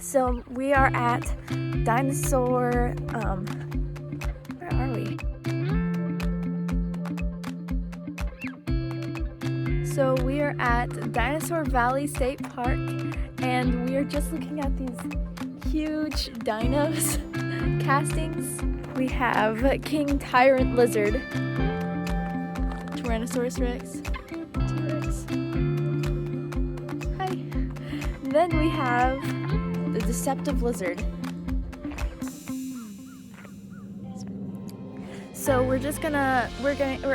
So we are at Dinosaur, where are we? So we are at Dinosaur Valley State Park, and we are just looking at these huge dinos castings. We have King Tyrant Lizard, Tyrannosaurus Rex, T-Rex. Hi. Then we have the Deceptive Lizard. So we're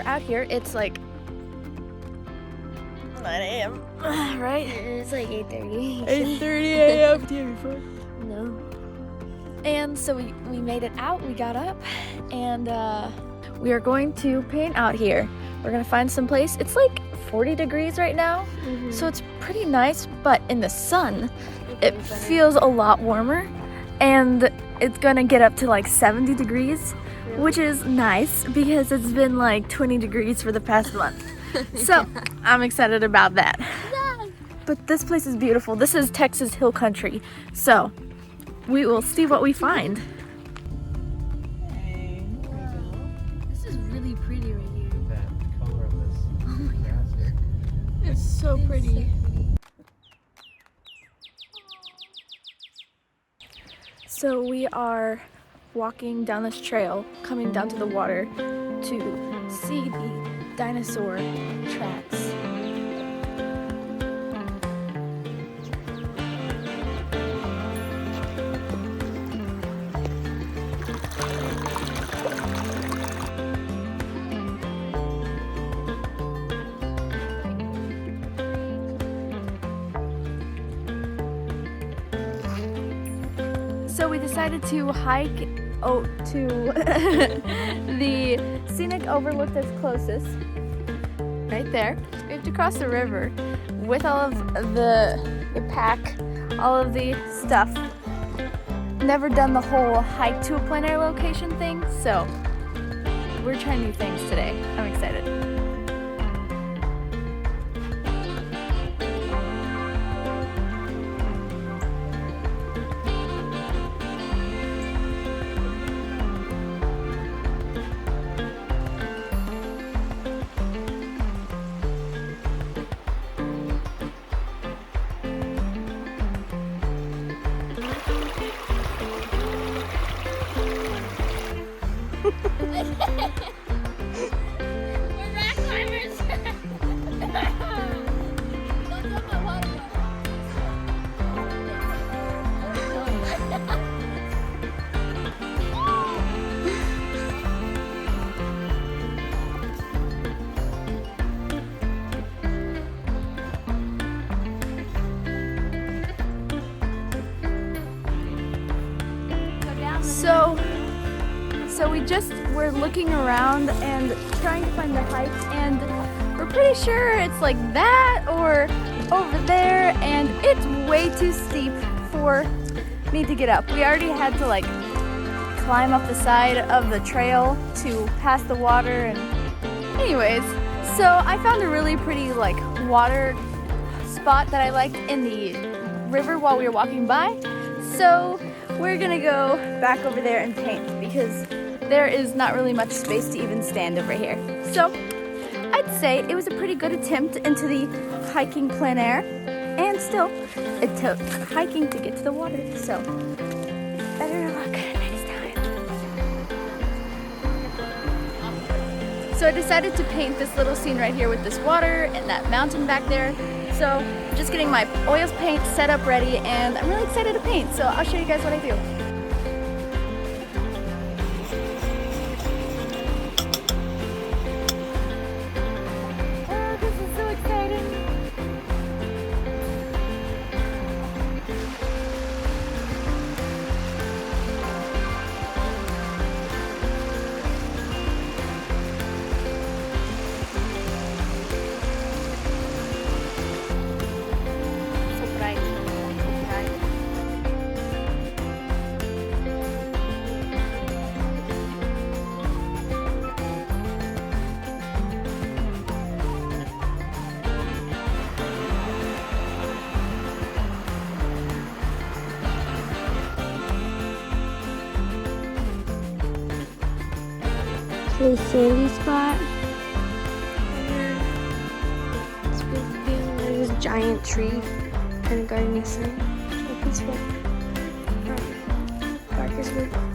out here. It's like 9 a.m. right? It's like 8:30. 8:30 a.m. Do you have your phone? No. And so we made it out. We got up, and we are going to paint out here. We're gonna find some place. It's like 40 degrees right now, so it's pretty nice. But in the sun, it feels a lot warmer, and it's gonna get up to like 70 degrees, which is nice because it's been like 20 degrees for the past month. So I'm excited about that. But this place is beautiful. This is Texas Hill Country, so we will see what we find. Hey, this is really pretty right here. Look at the color of this grass here. It's so pretty. So we are walking down this trail, coming down to the water to see the dinosaur tracks. So we decided to hike to the scenic overlook that's closest, right there. We have to cross the river with all of the pack, all of the stuff. Never done the whole hike to a plein air location thing, so we're trying new things today. I'm excited. We're rock climbers. So we're looking around and trying to find the hikes, and we're pretty sure it's like that or over there, and it's way too steep for me to get up. We already had to like climb up the side of the trail to pass the water, and anyways, so I found a really pretty like water spot that I liked in the river while we were walking by. So we're gonna go back over there and paint because there is not really much space to even stand over here. So I'd say it was a pretty good attempt into the hiking plein air, and still it took hiking to get to the water, so better luck next time. So I decided to paint this little scene right here with this water and that mountain back there. So I'm just getting my oils paint set up ready, and I'm really excited to paint, so I'll show you guys what I do. little sandy spot. It's beautiful. There's a giant tree and a gardening sign. So peaceful. Park is really cool.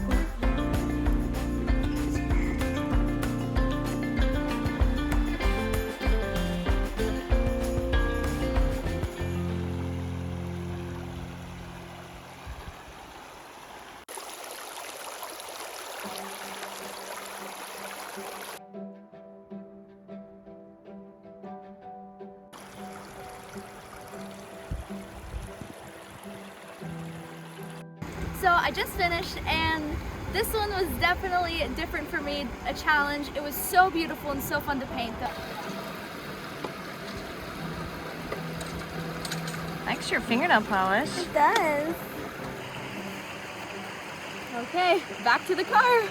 So I just finished, and this one was definitely different for me, a challenge. It was so beautiful and so fun to paint. Likes your fingernail polish. It does. Okay, back to the car.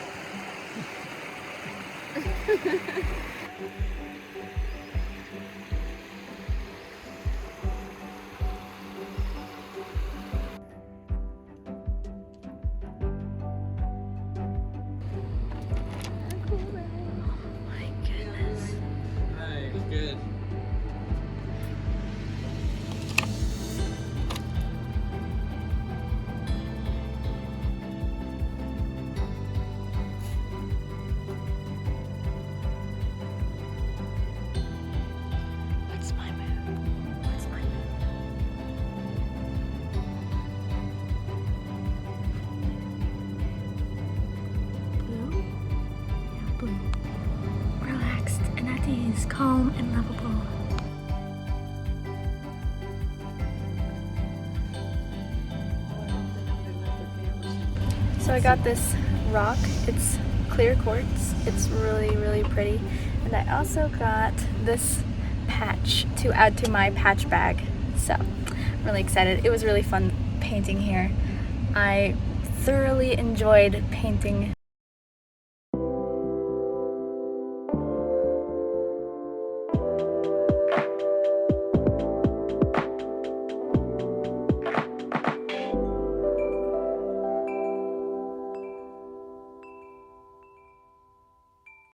Hi, good. What's my move? What's my move? Blue? Yeah, blue. Relaxed and at ease, calm and lovable. So I got this rock. It's clear quartz. It's really, really pretty. And I also got this patch to add to my patch bag. So I'm really excited. It was really fun painting here. I thoroughly enjoyed painting